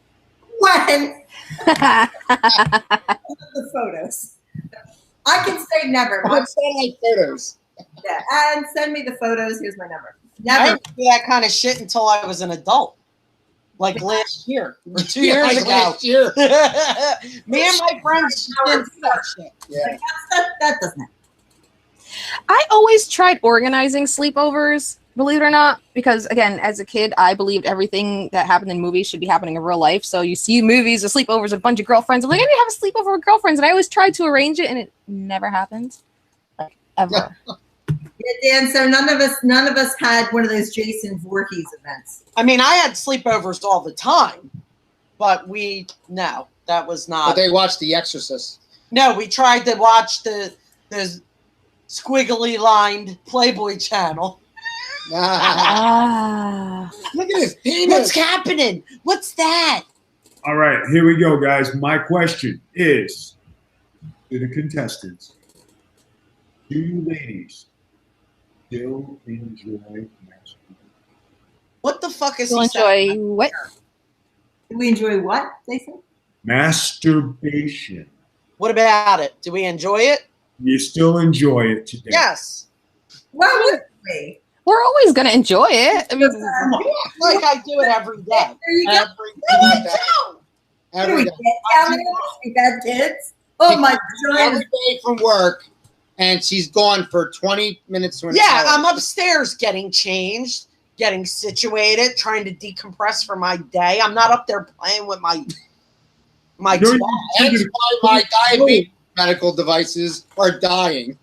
When? The photos. I can say never. I saw like photos. Yeah, and send me the photos. Here's my number. I Never. didn't do that kind of shit until I was an adult. Like last year. Or 2 years like ago. last year. Me and my friends didn't do that shit. Yeah. That doesn't happen. I always tried organizing sleepovers, believe it or not, because again, as a kid, I believed everything that happened in movies should be happening in real life. So you see movies or sleepovers with a bunch of girlfriends. I'm like, I need to have a sleepover with girlfriends, and I always tried to arrange it, and it never happened, like ever. Yeah, Dan. So none of us had one of those Jason Voorhees events. I mean, I had sleepovers all the time, but that was But not. they watched The Exorcist. No, we tried to watch the squiggly lined Playboy channel. Ah. Look at his penis. What's happening? What's that? All right, here we go, guys. My question is to the contestants. Do you ladies still enjoy masturbating? What the fuck is You'll he saying? enjoy what? Do we enjoy what, Jason? Masturbation. What about it? Do we enjoy it? You still enjoy it today? Yes. Why would we? We're always gonna enjoy it. I mean, Like I do it every day. There you go. Every day. Do Every we day. get down there? We got kids. Oh my Every God. day from work, and she's gone for 20 minutes to an Yeah, hour. I'm upstairs getting changed, getting situated, trying to decompress for my day. I'm not up there playing with my You're- twat. That's why my diabetes medical devices are dying.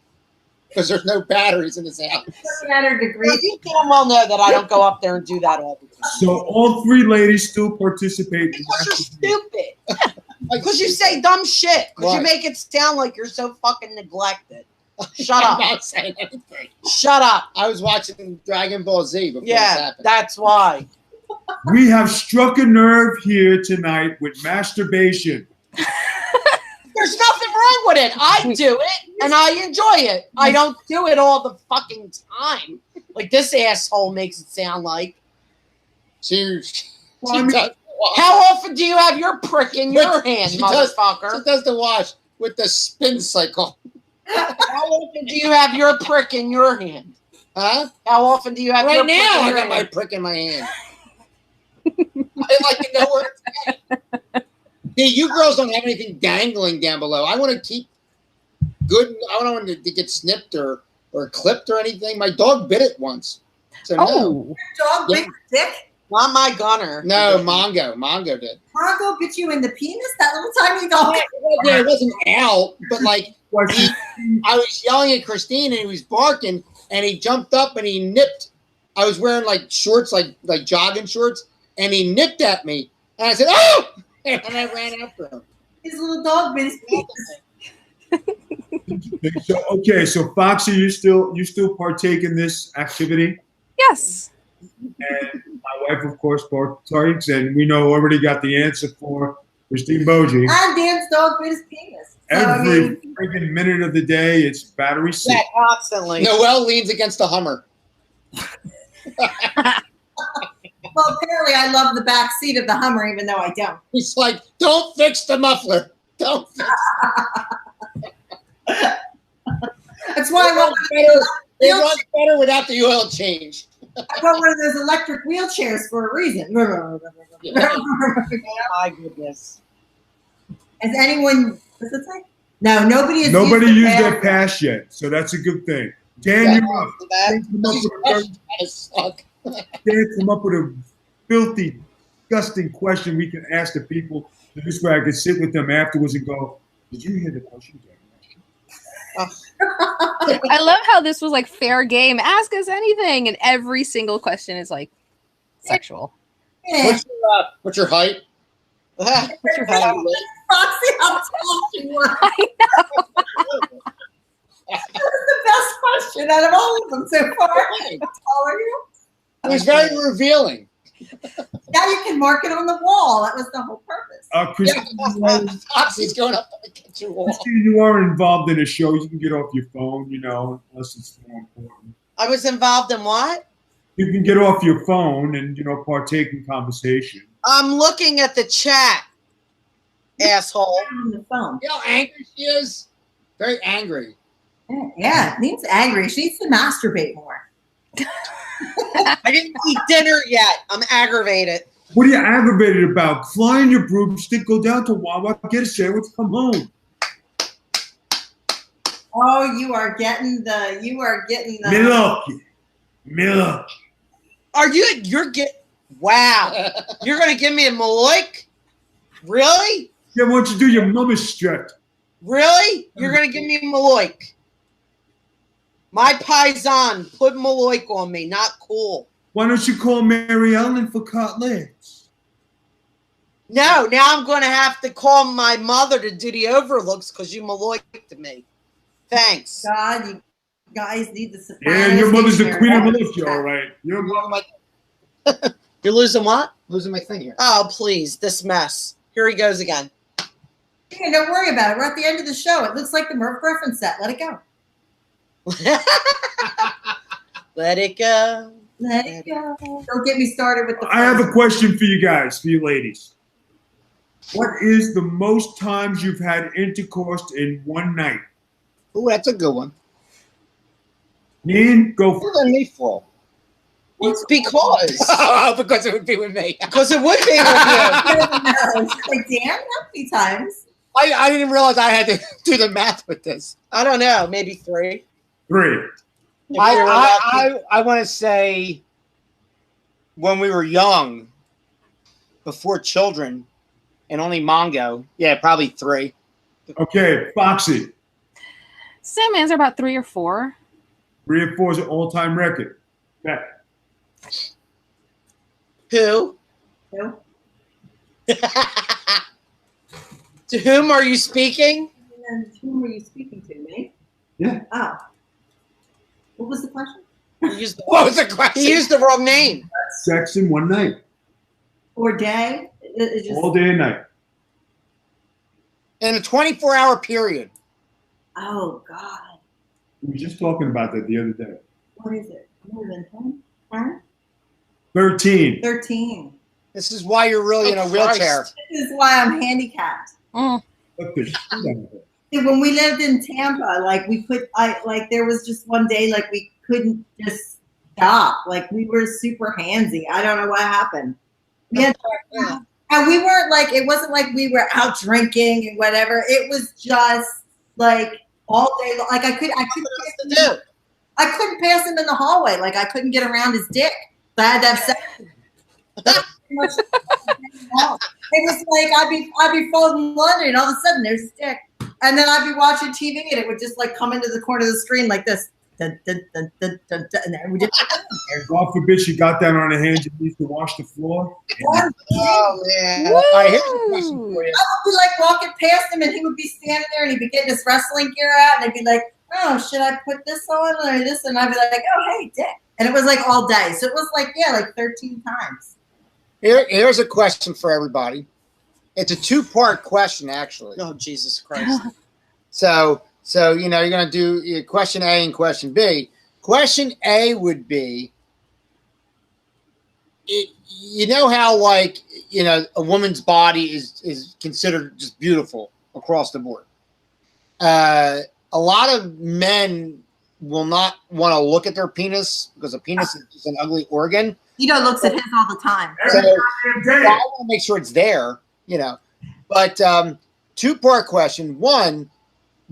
Because there's no batteries in this house. Looking at her degree. You damn well know that I don't go up there and do that all the time. So all three ladies still participate in Because you're masturbation. stupid. Because you say dumb shit. Because you What? make it sound like you're so fucking neglected. Shut I'm up. not saying anything. Shut up. I was watching Dragon Ball Z before this Yeah, happened. that's why. We have struck a nerve here tonight with masturbation. There's nothing wrong with it. I do it and I enjoy it. I don't do it all the fucking time. Like this asshole makes it sound like. She Well, I mean- does the wash. How often do you have your prick in your hand, She does- motherfucker? She does the wash with the spin cycle. How often do you have your prick in your hand? Huh? How often do you have your Right prick now, in I your got my hand? prick in my hand. I like to know where it's at. See, you girls don't have anything dangling down below. I want to keep good. I don't want to get snipped or clipped or anything. My dog bit it once. So no. oh, Dog bit your dick. Not my gunner. No, Mongo did. Mongo bit you in the penis? That little tiny dog? Yeah, it wasn't out, but like Why she- I was yelling at Christine and he was barking and he jumped up and he nipped. I was wearing like shorts, like jogging shorts, and he nipped at me, and I said, "Oh!" and I ran after him. His little dog bit his penis. So Foxy, you still partake in this activity? Yes. And my wife, of course, partakes, and we know already got the answer for Christine Boji. And Dan's dog bit his penis. So, Every freaking minute of the day, it's battery sick. Yeah, constantly. Noel leans against the Hummer. well, apparently I love the back seat of the Hummer, even though I don't. He's like, "Don't fix the muffler. Don't fix That's why I want it runs better without the oil change." I want one of those electric wheelchairs for a reason. Oh my goodness. Has anyone? What's it say? No, nobody has. Nobody used used their pass yet, so that's a good thing. Dan, you're up. Dan, come up with a filthy, disgusting question we can ask the people. This way I can sit with them afterwards and go, "Did you hear the question, Dan?" I love how this was like fair game. Ask us anything, and every single question is like sexual. Yeah. What's your height? What's your height? Foxy, how tall you are. I know. That was the best question out of all of them so far. How tall are you? It was very revealing. Now you can mark it on the wall. That was the whole purpose. Christine, Foxy's going up on the kitchen wall. Christine, you are involved in a show. You can get off your phone, unless it's more important. I was involved in what? You can get off your phone and, partake in conversation. I'm looking at the chat, asshole. On the phone. You know how angry she is? Very angry. Yeah, Nene's angry. She needs to masturbate more. I didn't eat dinner yet. I'm aggravated. What are you aggravated about? Fly in your broomstick, go down to Wawa, get a sandwich, come home. Oh, you are getting the. Milk. Wow. You're going to give me a Maloik? Really? Yeah, why don't you do your mama strut? Really? You're going to give me Maloik? My paisan put Maloik on me. Not cool. Why don't you call Mary Ellen for cutlets? No, now I'm going to have to call my mother to do the overlooks because you Maloiked me. Thanks. God, you guys need the Sopranos. Yeah, your mother's the dictionary. queen of Malaysia, all right. Your mother. You're losing what? Losing my thing here. Oh, please. This mess. Here he goes again. Yeah, don't worry about it. We're at the end of the show. It looks like the Murph Griffin set. Let it go. Let it go. Let it go. Don't get me started with the. I have a question for you guys, for you ladies. What is the most times you've had intercourse in one night? Oh, that's a good one. Ian, go for What are me for? It's because. Because it would be with me. Because it would be with you. I don't know. She's like, Dan, how many times? I didn't realize I had to do the math with this. I don't know. Maybe 3. 3. If we were lucky. I want to say when we were young, before children, and only Mongo. Yeah, probably 3. Okay, Foxy. Same answer, about 3 or 4. 3 or 4 is an all-time record. Bet. Who? No. To whom are you speaking? And whom were you speaking to, me? Yeah. Oh. What was the question? What was the question? He used the wrong name. Sex in one night. Or day? It just, All day and night. In a 24-hour period. oh, God. We were just talking about that the other day. What is it? More than 10? 10? 13. 13. This is why you're really in a Oh, wheelchair. Christ. This is why I'm handicapped. Mm. What the shit out of it. See, when we lived in Tampa, there was just one day, we couldn't just stop. We were super handsy. I don't know what happened. We had, and we weren't it wasn't like we were out drinking and whatever. It was just all day long. I couldn't pass him in the hallway. I couldn't get around his dick. So I had to have sex. It was I'd be folding laundry and all of a sudden there's a stick. And then I'd be watching TV and it would just come into the corner of the screen like this. dun, dun, dun, dun, dun, dun, and then we just And God forbid she got down on her hands and knees to wash the floor. Oh man! All right, here's a question for you. I would be like walking past him, and he would be standing there, and he'd be getting his wrestling gear out, and I'd be like, "Oh, should I put this on or this?" And I'd be like, "Oh, hey, dick." And it was like all day, so it was like 13 times. Here's a question for everybody. It's a two-part question, actually. Oh, Jesus Christ. So you're going to do question A and question B. Question A would be, you know how a woman's body is considered just beautiful across the board. A lot of men will not want to look at their penis because a penis is just an ugly organ. Vito looks at his all the time. So I want to make sure it's there, But two-part question. One,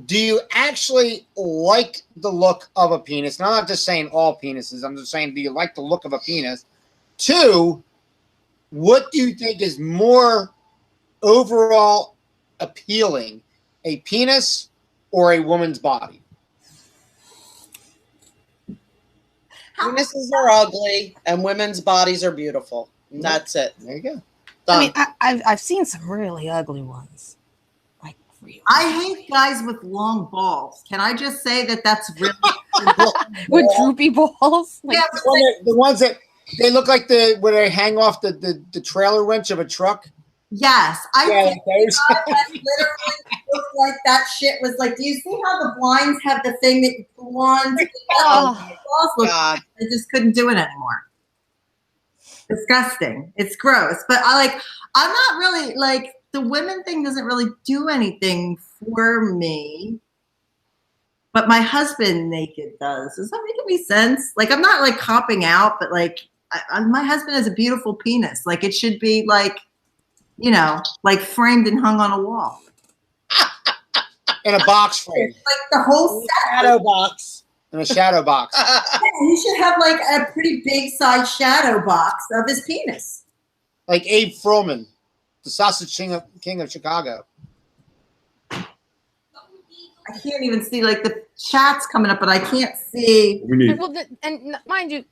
do you actually like the look of a penis? And I'm not just saying all penises. I'm just saying, do you like the look of a penis? Two, what do you think is more overall appealing, a penis or a woman's body? Penises are ugly and women's bodies are beautiful. And that's it. There you go. I mean, I've seen some really ugly ones. Like really. I hate guys with long balls. Can I just say that that's really With droopy balls? Like, yeah, The ones that they look like where they hang off the trailer winch of a truck. yes, I Yeah, think like those. that literally looked like that shit was like. Do you see how the blinds have the thing that you pull on? God. I just couldn't do it anymore. Disgusting. It's gross. But I'm not really like the women thing doesn't really do anything for me. But my husband naked does. Does that make any sense? Like I'm not like copping out, but like my husband has a beautiful penis. Like it should be like, like framed and hung on a wall. In a box frame. Like the whole set. Shadow box. In a shadow box. He should have like a pretty big size shadow box of his penis. Like Abe Froman, the sausage king of Chicago. I can't even see like the chat's coming up, but I can't see. We need. well, and mind you,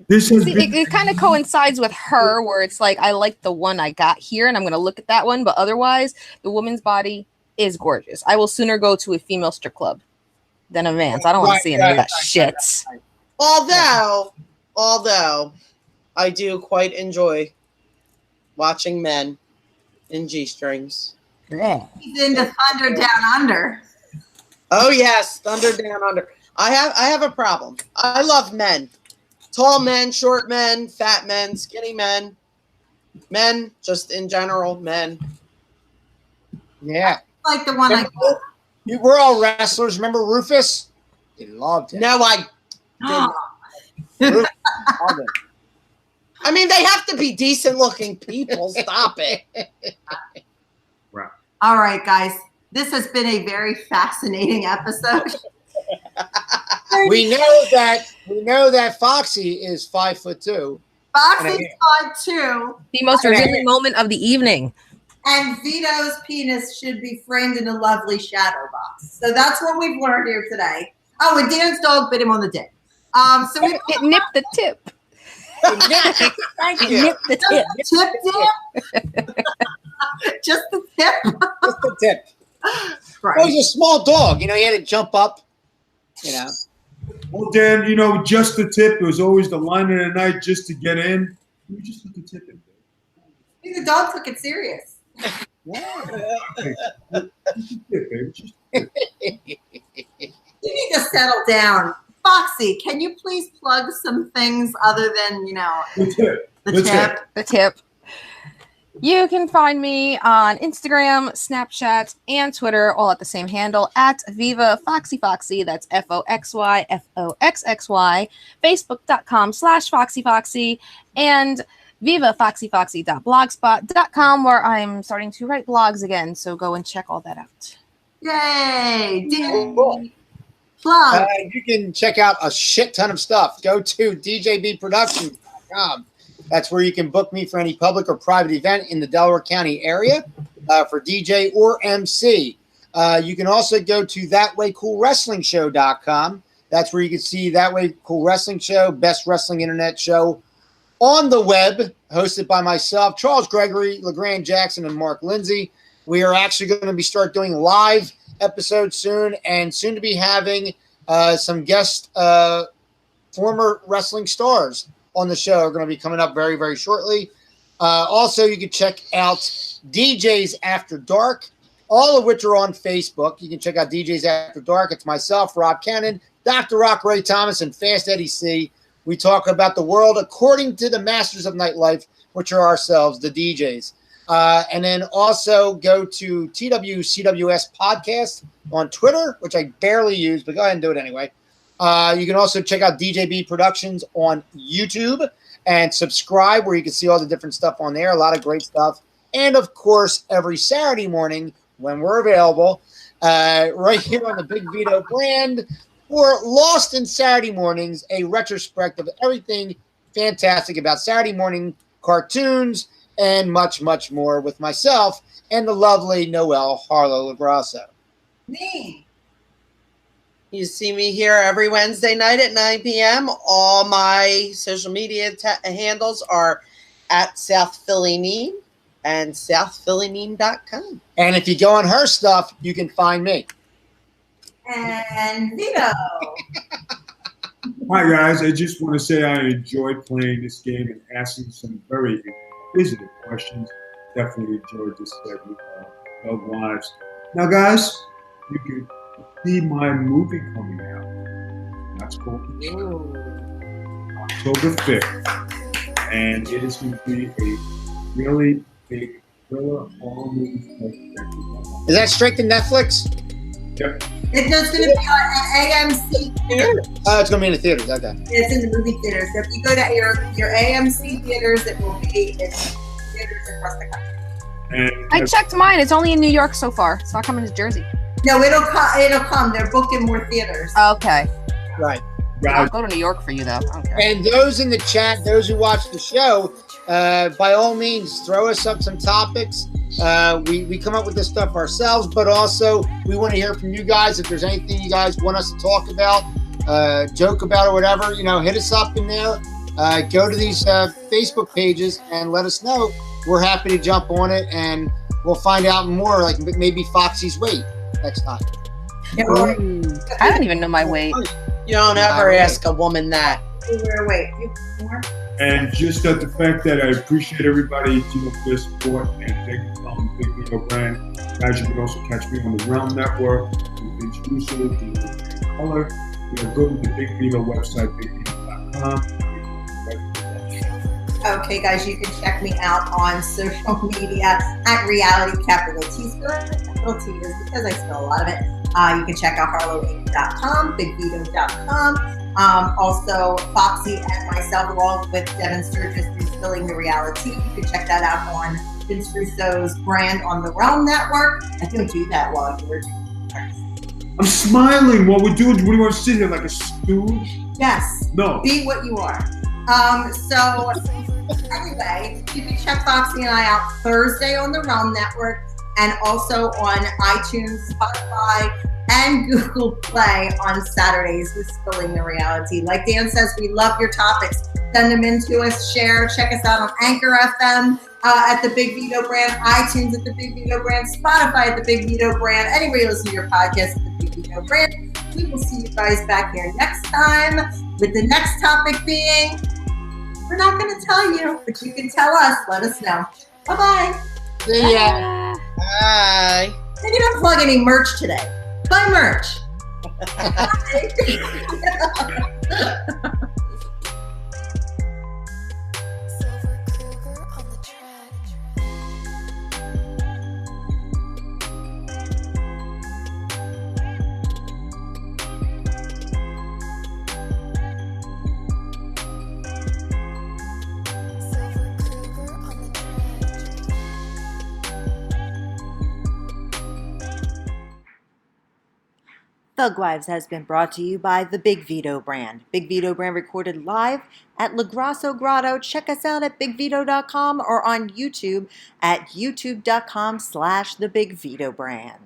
This has see, been, it kind of coincides with her where it's like, I like the one I got here and I'm going to look at that one. But otherwise, the woman's body is gorgeous. I will sooner go to a female strip club than a man's. I don't want to see any of that shit. Although I do quite enjoy watching men in G-strings. Yeah. He's into Thunder Down Under. Oh yes, Thunder Down Under. I have a problem. I love men. Tall men, short men, fat men, skinny men. Men, just in general, men. Yeah. Like the one I got. We're all wrestlers. Remember Rufus? He loved him. No, I didn't. Rufus loved him. I mean, they have to be decent looking people. Stop it. right. All right, guys. This has been a very fascinating episode. We know that Foxy is 5'2". Foxy's 5'2", The most revealing moment of the evening. and Vito's penis should be framed in a lovely shadow box. So that's what we've learned here today. Oh, and Dan's dog bit him on the dick. So we It nipped the tip. Thank It you. nipped the tip. tip dip. Just the tip. Just the tip. Right. Well, he's a small dog. He had to jump up. Well, Dan, just the tip. It was always the line of the night just to get in. You just put the tip in. The dog took it serious. Okay. Just the tip, baby. Just the tip. You need to settle down. Foxy, can you please plug some things other than, The tip. the Let's tip? go. The tip. You can find me on Instagram, Snapchat, and Twitter, all at the same handle, at Viva Foxy Foxy. That's FOXY, FOXXY. Facebook.com/Foxy Foxy. And VivaFoxyFoxy.blogspot.com, where I'm starting to write blogs again. So go and check all that out. Yay! Cool. Plug. You can check out a shit ton of stuff. Go to djbproductions.com. That's where you can book me for any public or private event in the Delaware County area for DJ or MC. You can also go to thatwaycoolwrestlingshow.com That's where you can see That Way Cool Wrestling Show, best wrestling internet show on the web, hosted by myself, Charles Gregory, LeGrand Jackson, and Mark Lindsay. We are actually going to start doing live episodes soon, and soon to be having some guest former wrestling stars on the show are going to be coming up very, very shortly. Also, you can check out DJs After Dark, all of which are on Facebook. You can check out DJs After Dark. It's myself, Rob Cannon, Dr. Rock Ray Thomas, and Fast Eddie C. We talk about the world according to the masters of nightlife, which are ourselves, the DJs. And then also go to TWCWS Podcast on Twitter, which I barely use, but go ahead and do it anyway. You can also check out DJB Productions on YouTube and subscribe, where you can see all the different stuff on there. A lot of great stuff. And, of course, every Saturday morning when we're available, right here on the Big Vito brand, for Lost in Saturday Mornings, a retrospect of everything fantastic about Saturday morning cartoons and much, much more with myself and the lovely Noelle Harlow Lagrasso. Me. You see me here every Wednesday night at 9 p.m. All my social media handles are at South Philly Neem and southphillyneem.com. And if you go on her stuff, you can find me. And Vito. Hi, guys. I just want to say I enjoyed playing this game and asking some very inquisitive questions. Definitely enjoyed this segment of Lives. Now, guys, you can see my movie coming out. That's called October 5th. And it is going to be a really big thriller horror movie. Is that straight to Netflix? Yep. It's just going to be on an AMC theater. Oh, it's going to be in the theaters. Okay. It's in the movie theater. So if you go to your AMC theaters, it will be in theaters across the country. And I checked mine. It's only in New York so far. It's not coming to Jersey. No, it'll come. They're booked in more theaters. Okay. Right. I'll go to New York for you, though. Okay. And those in the chat, those who watch the show, by all means, throw us up some topics. We come up with this stuff ourselves, but also we want to hear from you guys. If there's anything you guys want us to talk about, joke about, or whatever, hit us up in there. Go to these Facebook pages and let us know. We're happy to jump on it, and we'll find out more, like maybe Foxy's weight next time. I don't even know my weight. You don't ever ask a woman that. Wait, more? And just the fact that I appreciate everybody for their support and thank you from Big Vito brand. Guys, you can also catch me on the Realm Network, Vince Russo, the Color. Go to the Big Vito website, bigvito.com. Okay, guys, you can check me out on social media at Reality Capital T. Capital T is because I spell a lot of it. You can check out harlowinc.com, bigvito.com. Also, Foxy and myself, along with Devin Sturgis, is Filling the Reality. You can check that out on Vince Russo's brand on the Realm Network. I don't do that while you're doing it. I'm smiling while we're doing. What do you want to sit here like a stooge? Yes. No. Be what you are. So anyway, you can check Foxy and I out Thursday on the Realm Network and also on iTunes, Spotify, and Google Play on Saturdays with Spilling the Reality. Like Dan says, we love your topics. Send them in to us, share, check us out on Anchor FM at the Big Vito brand, iTunes at the Big Vito brand, Spotify at the Big Vito brand, anywhere you listen to your podcast at the Big Vito brand. We will see you guys back here next time with the next topic being, we're not going to tell you, but you can tell us. Let us know. Bye-bye. See ya. Bye. I didn't plug any merch today. Buy merch. Silver Cougar on the track. Silver Cougar on the track. Thug Wives has been brought to you by the Big Vito brand. Big Vito brand recorded live at La Grasso Grotto. Check us out at bigvito.com or on YouTube at youtube.com/the Big Vito brand.